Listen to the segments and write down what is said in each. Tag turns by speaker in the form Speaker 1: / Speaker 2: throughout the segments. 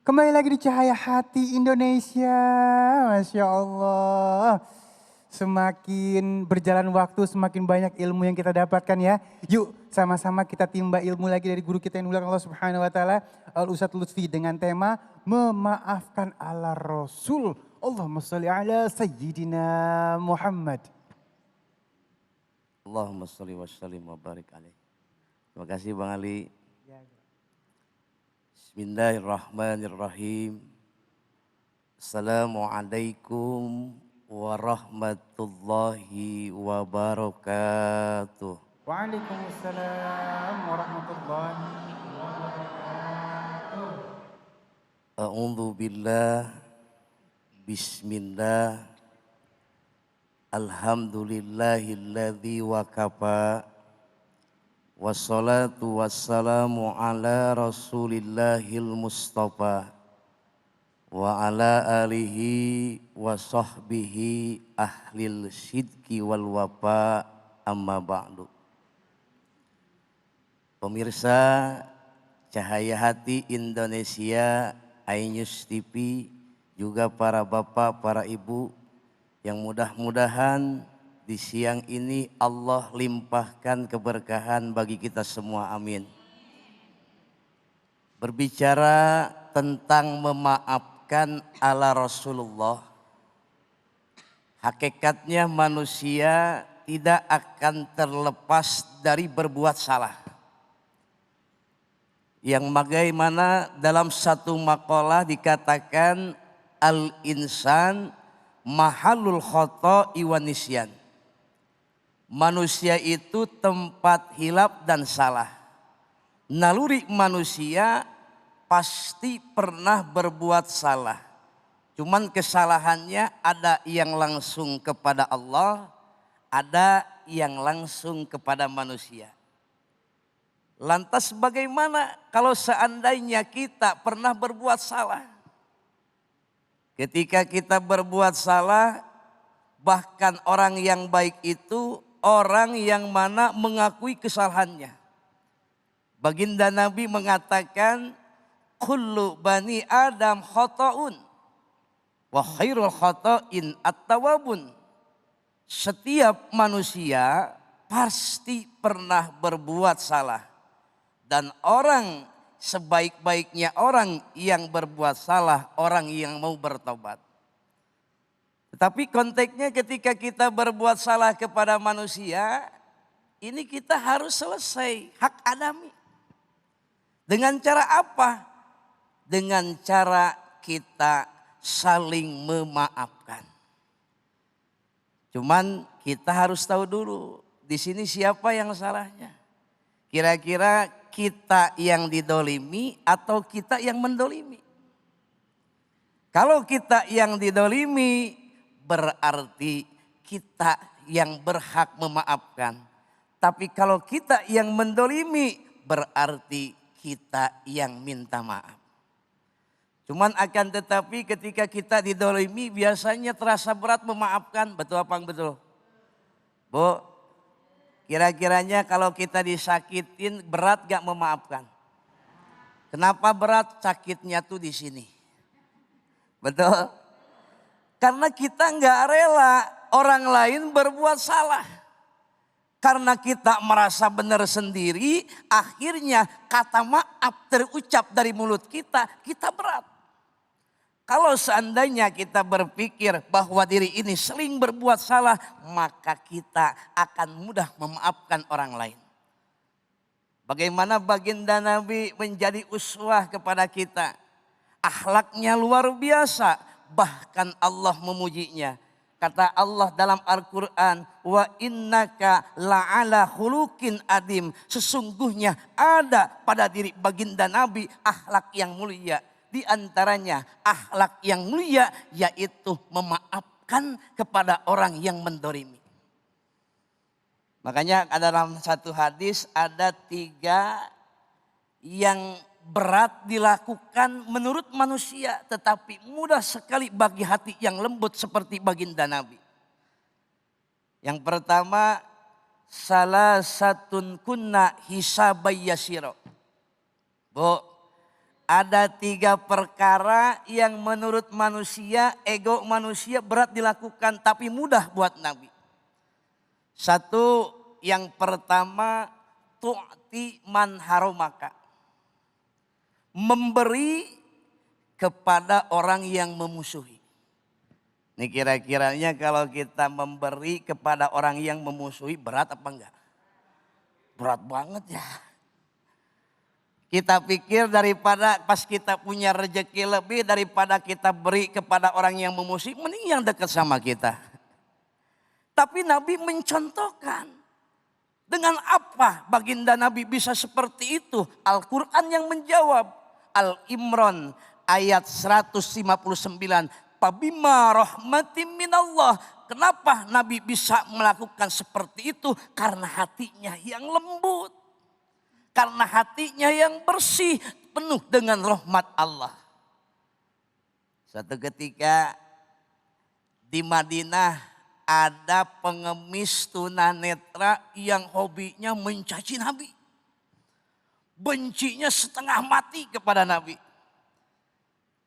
Speaker 1: Kembali lagi di Cahaya Hati Indonesia, Masya Allah. Semakin berjalan waktu, semakin banyak ilmu yang kita dapatkan ya. Yuk sama-sama kita timba ilmu lagi dari guru kita yang mulia Allah Subhanahu Wa Taala, Al Ustadz Lutfi dengan tema memaafkan ala Rasul. Allahumma sholli ala Sayyidina Muhammad.
Speaker 2: Allahumma sholli wa sallim wa barik alaih. Terima kasih Bang Ali. Bismillahirrahmanirrahim. Assalamualaikum warahmatullahi wabarakatuh.
Speaker 1: Waalaikumsalam warahmatullahi wabarakatuh.
Speaker 2: A'udzu billah. Bismillah. Alhamdulillahilladzi wakafa. Wassalatu wassalamu ala rasulillahil mustafa wa ala alihi wa sahbihi ahlil sidki wal wafa amma ba'du. Pemirsa Cahaya Hati Indonesia, iNews TV, juga para bapak, para ibu yang mudah-mudahan di siang ini Allah limpahkan keberkahan bagi kita semua, amin. Berbicara tentang memaafkan ala Rasulullah, hakikatnya manusia tidak akan terlepas dari berbuat salah. Yang bagaimana dalam satu makalah dikatakan al-insan mahalul khoto'i wa nisyan. Manusia itu tempat hilap dan salah. Naluri manusia pasti pernah berbuat salah. Cuman kesalahannya ada yang langsung kepada Allah, ada yang langsung kepada manusia. Lantas bagaimana kalau seandainya kita pernah berbuat salah? Ketika kita berbuat salah, bahkan orang yang baik itu orang yang mana mengakui kesalahannya. Baginda Nabi mengatakan, kullu bani Adam khata'un wa khairul khata'in at-tawabun. Setiap manusia pasti pernah berbuat salah. Dan orang sebaik-baiknya orang yang berbuat salah, orang yang mau bertobat. Tetapi konteksnya ketika kita berbuat salah kepada manusia, ini kita harus selesai hak adami. Dengan cara apa? Dengan cara kita saling memaafkan. Cuman kita harus tahu dulu di sini siapa yang salahnya. Kira-kira kita yang didolimi atau kita yang mendolimi? Kalau kita yang didolimi, berarti kita yang berhak memaafkan. Tapi kalau kita yang mendolimi, berarti kita yang minta maaf. Cuman akan tetapi ketika kita didolimi biasanya terasa berat memaafkan. Betul apa betul? Bu, kira-kiranya kalau kita disakitin berat gak memaafkan? Kenapa berat? Sakitnya tuh di sini. Betul? Karena kita nggak rela orang lain berbuat salah. Karena kita merasa benar sendiri, akhirnya kata maaf terucap dari mulut kita, kita berat. Kalau seandainya kita berpikir bahwa diri ini sering berbuat salah, maka kita akan mudah memaafkan orang lain. Bagaimana baginda Nabi menjadi uswah kepada kita. Akhlaknya luar biasa. Bahkan Allah memujinya. Kata Allah dalam Al-Quran, wa innaka la'ala khuluqin adim. Sesungguhnya ada pada diri baginda Nabi akhlak yang mulia. Di antaranya akhlak yang mulia yaitu memaafkan kepada orang yang mendolimi. Makanya dalam satu hadis ada 3 yang berat dilakukan menurut manusia, tetapi mudah sekali bagi hati yang lembut seperti baginda Nabi. Yang pertama, salah satun kunna hisabai yasiro. Bu, Ada 3 perkara yang menurut manusia, ego manusia berat dilakukan tapi mudah buat Nabi. Satu, yang pertama, tu'ti man haromaka. Memberi kepada orang yang memusuhi. Ini kira-kiranya kalau kita memberi kepada orang yang memusuhi berat apa enggak? Berat banget ya. Kita pikir daripada pas kita punya rezeki lebih daripada kita beri kepada orang yang memusuhi, mending yang dekat sama kita. Tapi Nabi mencontohkan. Dengan apa baginda Nabi bisa seperti itu? Al-Quran yang menjawab. Al-Imran ayat 159. Pabima rahmatim minallah. Kenapa Nabi bisa melakukan seperti itu? Karena hatinya yang lembut. Karena hatinya yang bersih, penuh dengan rahmat Allah. Suatu ketika di Madinah ada pengemis tunanetra yang hobinya mencaci Nabi. Bencinya setengah mati kepada Nabi.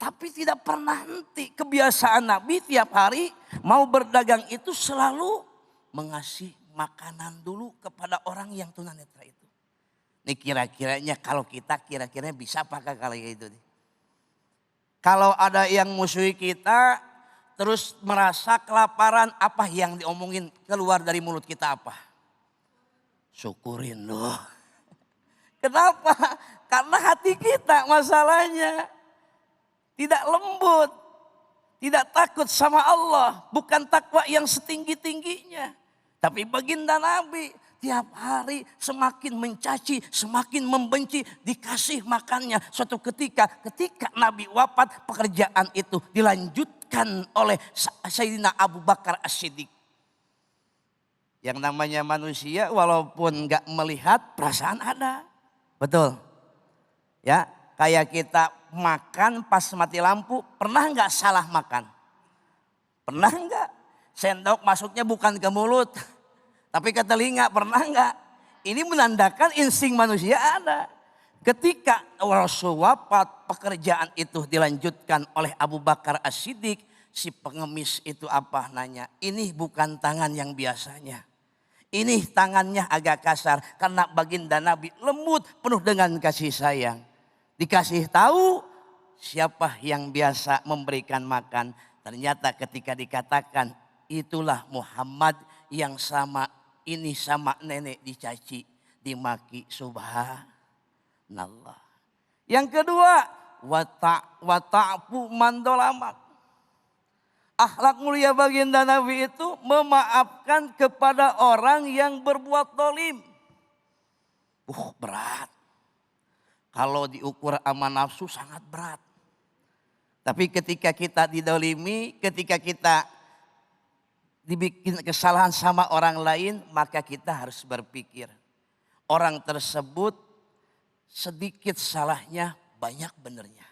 Speaker 2: Tapi tidak pernah henti. Kebiasaan Nabi tiap hari mau berdagang itu selalu mengasih makanan dulu kepada orang yang tunanetra itu. Ini kira-kiranya kalau kita kira-kiranya bisa apakah kalau itu? Kalau ada yang musuhi kita terus merasa kelaparan, apa yang diomongin keluar dari mulut kita apa? Syukurin loh. Kenapa? Karena hati kita masalahnya tidak lembut, tidak takut sama Allah, bukan takwa yang setinggi-tingginya. Tapi baginda Nabi tiap hari semakin mencaci, semakin membenci, dikasih makannya. Suatu ketika Nabi wafat, pekerjaan itu dilanjutkan oleh Sayyidina Abu Bakar As-Siddiq. Yang namanya manusia walaupun gak melihat, perasaan ada. Betul. Ya, kayak kita makan pas mati lampu, pernah gak salah makan? Pernah gak? Sendok masuknya bukan ke mulut, tapi ke telinga, pernah enggak? Ini menandakan insting manusia ada. Ketika Rasul wafat, pekerjaan itu dilanjutkan oleh Abu Bakar As-Siddiq. Si pengemis itu apa nanya? Ini bukan tangan yang biasanya. Ini tangannya agak kasar. Karena baginda Nabi lembut, penuh dengan kasih sayang. Dikasih tahu siapa yang biasa memberikan makan. Ternyata ketika dikatakan, itulah Muhammad yang sama ini sama nenek dicaci, dimaki, subhanallah. Yang kedua, wata'fu mandolamak. Akhlak mulia baginda Nabi itu memaafkan kepada orang yang berbuat dolim. Berat. Kalau diukur sama nafsu sangat berat. Tapi ketika kita didolimi, ketika kita dibikin kesalahan sama orang lain, maka kita harus berpikir. Orang tersebut sedikit salahnya, banyak benernya.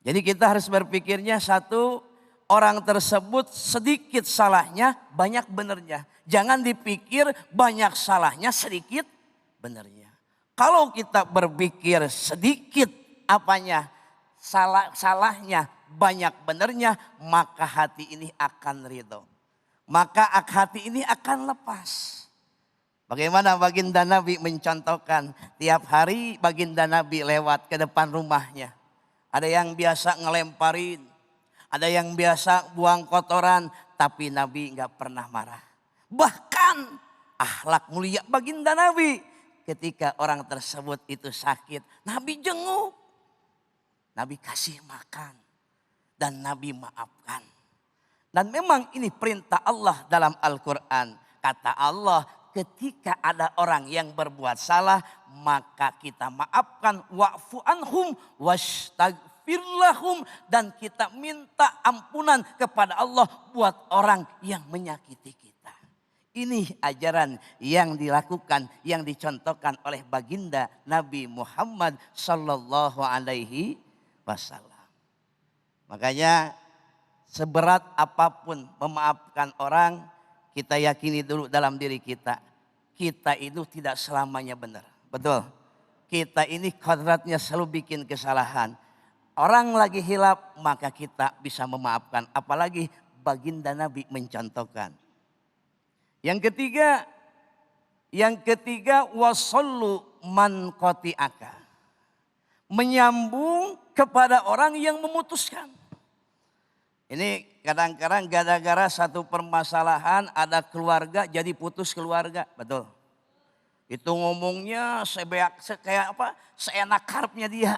Speaker 2: Jadi kita harus berpikirnya satu, orang tersebut sedikit salahnya, banyak benernya. Jangan dipikir banyak salahnya, sedikit benernya. Kalau kita berpikir sedikit apanya, salahnya, banyak benernya, maka hati ini akan ridho. Maka hati ini akan lepas. Bagaimana baginda Nabi mencontohkan, tiap hari baginda Nabi lewat ke depan rumahnya. Ada yang biasa ngelemparin, ada yang biasa buang kotoran, tapi Nabi gak pernah marah. Bahkan akhlak mulia baginda Nabi, ketika orang tersebut itu sakit, Nabi jenguk, Nabi kasih makan. Dan Nabi maafkan. Dan memang ini perintah Allah dalam Al-Quran. Kata Allah, ketika ada orang yang berbuat salah, maka kita maafkan. Wa'fu anhum wastagfir lahum. Dan kita minta ampunan kepada Allah buat orang yang menyakiti kita. Ini ajaran yang dilakukan, yang dicontohkan oleh baginda Nabi Muhammad sallallahu alaihi wasallam. Makanya seberat apapun memaafkan orang, kita yakini dulu dalam diri kita. Kita itu tidak selamanya benar. Betul? Kita ini kodratnya selalu bikin kesalahan. Orang lagi hilaf maka kita bisa memaafkan. Apalagi baginda Nabi mencontohkan. Yang ketiga wasallu man qati'aka. Menyambung kepada orang yang memutuskan. Ini kadang-kadang gara-gara satu permasalahan ada keluarga jadi putus keluarga, betul. Itu ngomongnya seenak karepnya dia.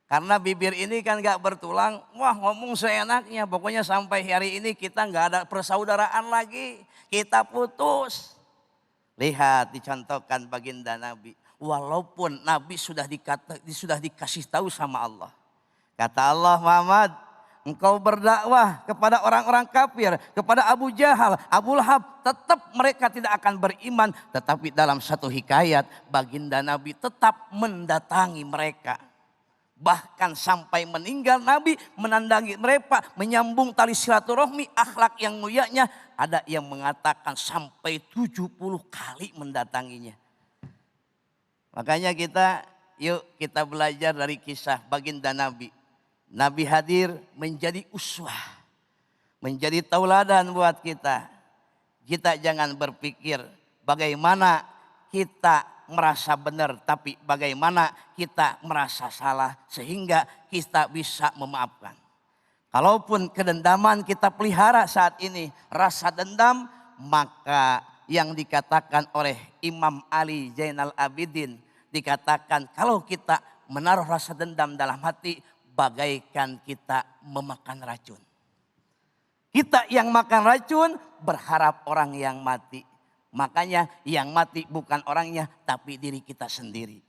Speaker 2: Karena bibir ini kan gak bertulang, wah ngomong seenaknya. Pokoknya sampai hari ini kita gak ada persaudaraan lagi, kita putus. Lihat dicontohkan baginda Nabi. Walaupun Nabi sudah dikasih tahu sama Allah. Kata Allah, Muhammad, engkau berdakwah kepada orang-orang kafir, kepada Abu Jahal, Abu Lahab, tetap mereka tidak akan beriman. Tetapi dalam satu hikayat, baginda Nabi tetap mendatangi mereka. Bahkan sampai meninggal Nabi menandangi mereka, menyambung tali silaturahmi, akhlak yang mulianya. Ada yang mengatakan sampai 70 kali mendatanginya. Makanya yuk kita belajar dari kisah baginda Nabi. Nabi hadir menjadi uswah, menjadi tauladan buat kita. Kita jangan berpikir bagaimana kita merasa benar, tapi bagaimana kita merasa salah sehingga kita bisa memaafkan. Kalaupun kedendaman kita pelihara saat ini, rasa dendam, maka yang dikatakan oleh Imam Ali Zainal Abidin, dikatakan kalau kita menaruh rasa dendam dalam hati, bagaikan kita memakan racun. Kita yang makan racun berharap orang yang mati. Makanya yang mati bukan orangnya tapi diri kita sendiri.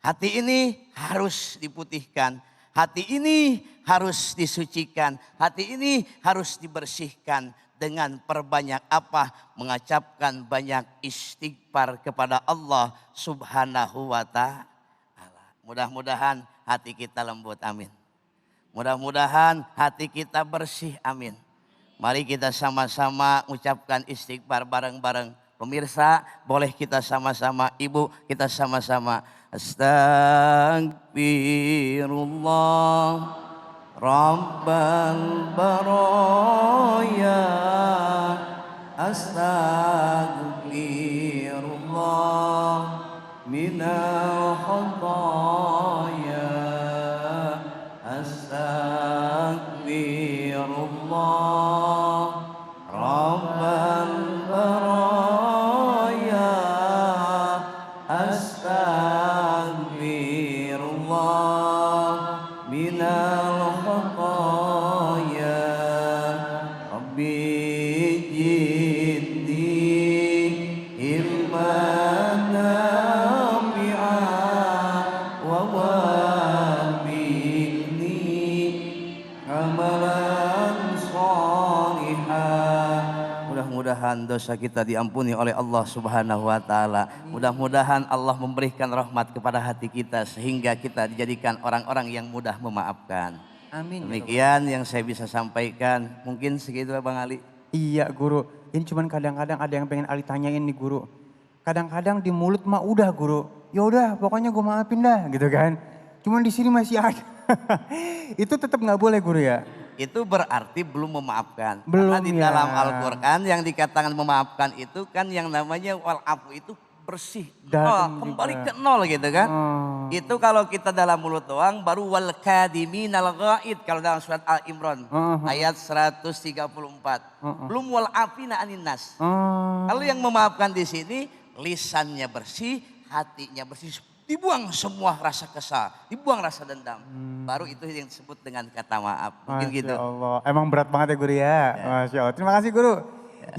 Speaker 2: Hati ini harus diputihkan. Hati ini harus disucikan. Hati ini harus dibersihkan dengan perbanyak apa? Mengucapkan banyak istighfar kepada Allah Subhanahu wa ta'ala. Mudah-mudahan hati kita lembut, amin. Mudah-mudahan hati kita bersih, amin. Mari kita sama-sama ucapkan istighfar bareng-bareng. Pemirsa, boleh kita sama-sama, ibu kita sama-sama. Astagfirullah Rabbal baraya. Astagfirullah minal khataya. Astagfirullah Rabbal baraya. Astagfirullah minal khataya. Rabbi jidni ilman nafi'an wa wafiqni amalan salihah. Mudah-mudahan dosa kita diampuni oleh Allah Subhanahu wa ta'ala. Mudah-mudahan Allah memberikan rahmat kepada hati kita sehingga kita dijadikan orang-orang yang mudah memaafkan.
Speaker 1: Amin.
Speaker 2: Demikian yang saya bisa sampaikan. Mungkin segitu Bang Ali.
Speaker 1: Iya guru, ini cuman kadang-kadang ada yang pengen Ali tanyain nih guru. Kadang-kadang di mulut mah udah guru, ya udah pokoknya gue maafin dah gitu kan. Cuman di sini masih ada. Itu tetap nggak boleh guru ya?
Speaker 2: Itu berarti belum memaafkan.
Speaker 1: Belum,
Speaker 2: karena di
Speaker 1: ya.
Speaker 2: dalam Al-Quran yang dikatakan memaafkan itu kan yang namanya wal-afu itu bersih.
Speaker 1: Dalam
Speaker 2: Kembali
Speaker 1: juga.
Speaker 2: ke nol gitu kan.
Speaker 1: Oh.
Speaker 2: Itu kalau kita dalam mulut doang baru wal kadiminal ghaid kalau dalam surat Al-Imran ayat 134. Belum wal afina anin nas. Kalau yang memaafkan di sini lisannya bersih, hatinya bersih. Dibuang semua rasa kesal, dibuang rasa dendam. Baru itu yang disebut dengan kata maaf. Mungkin
Speaker 1: Masya
Speaker 2: gitu.
Speaker 1: Allah, emang berat banget ya guru ya. Masya Allah, terima kasih guru.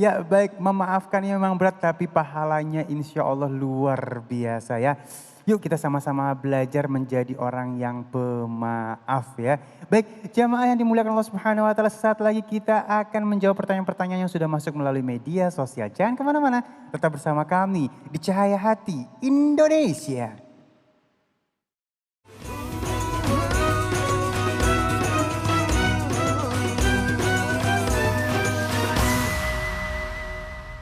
Speaker 1: Ya baik, memaafkan memang berat tapi pahalanya insya Allah luar biasa ya. Yuk kita sama-sama belajar menjadi orang yang pemaaf ya. Baik, jamaah yang dimuliakan Allah Subhanahu wa ta'ala, sesaat lagi kita akan menjawab pertanyaan-pertanyaan yang sudah masuk melalui media sosial. Jangan kemana-mana, tetap bersama kami di Cahaya Hati Indonesia.